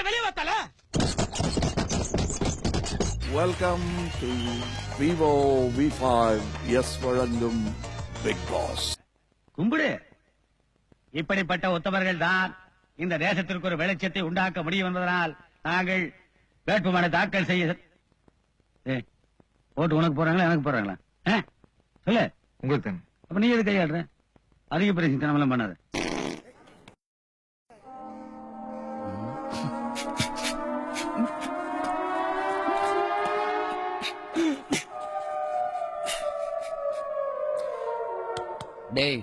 சீக்கிரம் வெளியே வாத்தால. Welcome to Vivo V5 S வழங்கும் பிக் பாஸ். கும்பிடு. இப்படிப்பட்ட உத்தமர்கள் தான் இந்த தேசத்திற்கு ஒரு வெளிச்சத்தை உண்டாக்க முடியும் என்பதனால் நாங்கள் வேட்புமனு தாக்கல் செய்ய. ஓட்டு உனக்கு போறாங்களா எனக்கு போறாங்களா? சொல்லு. உங்களுக்கு தானே. அப்ப நீ எது கையாடுற? அதிக பிரச்சனை பண்ணாத. டேய்,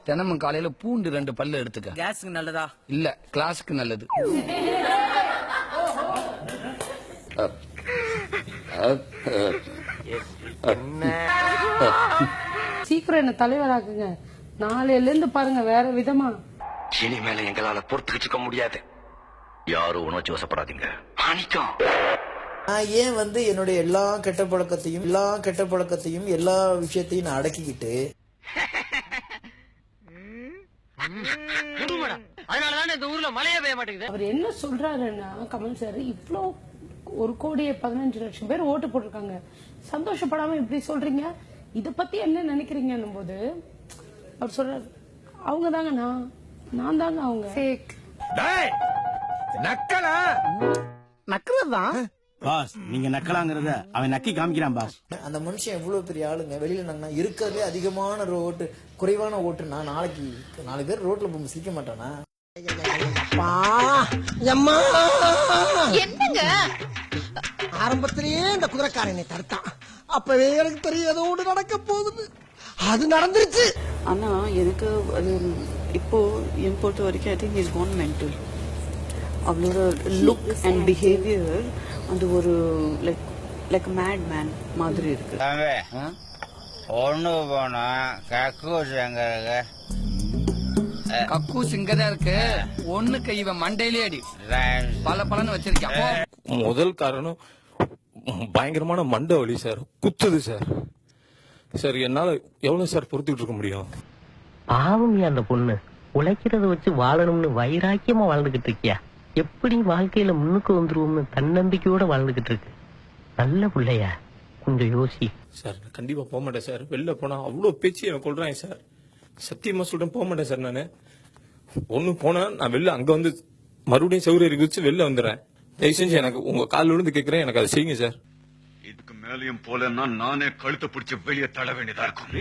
தினமும் காலையில பூண்டு 2 பல்லு எடுத்துக்க. கேஸ்க்கு நல்லதா? இல்ல, கிளாஸுக்கு நல்லது. சீக்கிரம் என்ன தலைவராக்குங்க. நாளையில இருந்து பாருங்க வேற விதமா. இனிமேல எங்களால பொறுத்துக்கிட்டு முடியாது. யாரும் உணர்ச்சி வசப்படாதீங்க. மாணிக்கம், நான் ஏன் என்னுடைய எல்லா கெட்ட பழக்கத்தையும் எல்லா விஷயத்தையும் நான் அடக்கிக்கிட்டு அதனாலதான் இந்த ஊர்ல மழையே பெய்ய மாட்டேங்குது. அவர் என்ன சொல்றாருன்னா, கமல் சார் இவ்ளோ 1,15,00,000 பேர் ஓட்டு போட்டிருக்காங்க, சந்தோஷப்படாம இப்படி சொல்றீங்க, இத பத்தி என்ன நினைக்கிறீங்க போது அவர் சொல்றாரு, அவங்க தாங்க நான் தாங்க அவங்க. நக்கலதான் பாஸ். நீங்க நக்கலாங்கிறத அவன் நக்கி காமிக்கிறான் பாஸ். அந்த மனுஷன் எவ்வளவு பெரிய ஆளுங்க. வெளியில நாங்க இருக்கிறதே அதிகமான ஓட்டு, குறைவான ஓட்டுனா நாளைக்கு 4 பேர் ரோட்ல போக சிக்க மாட்டானா? என்னங்க ஆரம்பத்திலேயே இந்த குதிரைக்காரனை தடுத்தான். அப்பவே எனக்கு தெரியாதோடு நடக்க போகுது. அது நடந்துருச்சு. ஆனா எனக்கு அது இப்போ என் பொறுத்த வரைக்கும் I think is gone mental. அவளோட லுக் அண்ட் பிஹேவியர் அது ஒரு லைக் மேட் மேன் மாதிரி இருக்கு. ஒண்ணு போனா கக்கூஸ் எங்க இருக்கு? கக்கூஸ் இங்கதான் இருக்கு. ஒண்ணுக்கு இவன் மண்டையிலே அடி பலன்னு வச்சிருக்கான். முதல் காரணம் பயங்கரமான மண்டை வலி சார், குத்துது சார். சார் என்னால எவ்வளவு சார் பொறுத்துக்கிட்டு இருக்க முடியும்? பாவம் அந்த பொண்ணு உழைக்கிறத வச்சு வாழணும்னு வைராக்கியமா வாழ்ந்துகிட்டு இருக்கியா? எப்படி வாழ்க்கையில முன்னுக்கு வந்துருவோம்னு தன்னம்பிக்கையோட வாழ்ந்துகிட்டு இருக்கு. நல்ல பிள்ளையா, கொஞ்சம் யோசி. சார் நான் கண்டிப்பா போக மாட்டேன் சார். வெளில போனா அவ்வளவு பேச்சு எனக்கு கொள்றாங்க சார். சத்தியமா சொல்றேன், போக மாட்டேன் சார். நானு ஒண்ணு போனா நான் வெளில அங்க வந்து மறுபடியும் செவ்வரி குதிச்சு வெளில வந்துடுறேன். தயவு செஞ்சு எனக்கு உங்க காலில் விழுந்து கேட்கிறேன், எனக்கு அதை செய்யுங்க சார். இதுக்கு மேலையும் போலன்னா நானே கழுத்தை பிடிச்சி வெளியே தள்ள வேண்டியதா இருக்கும்.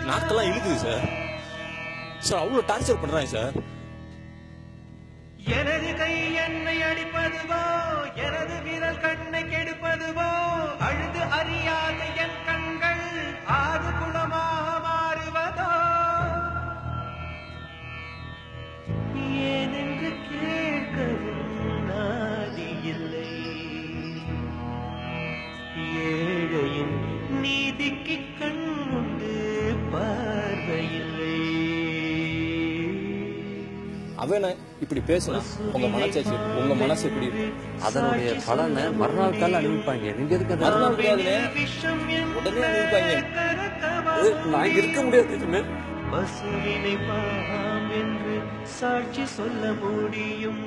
நாக்கெல்லாம் இழுக்குது சார். சார் அவ்வளவு டார்ச்சர் பண்றாங்க சார். எனது கை என்னை அடிப்பதுவோ, எனது விரல் கண்ணை கெடுப்பதுவோ, அழுது அறியாத என் கண்கள் ஆறு குளமாக மாறுவதோ, ஏனென்று கேட்கவும் நாதி இல்லை. ஏழையின் நீதிக்கு கண் உண்டு, பார்வையில்லை. அவன் இப்படி பேசினா உங்க மனசாச்சு, உங்க மனசு எப்படி அதனுடைய பலனை மறுநாள் கால அனுப்பிப்பாங்க. நீங்க எதுக்கு மறுநாள் உடனே அனுப்பிப்பாங்க. நான் இருக்க முடியாது. பசுவினை பாம் என்று சாட்சி சொல்ல முடியும்.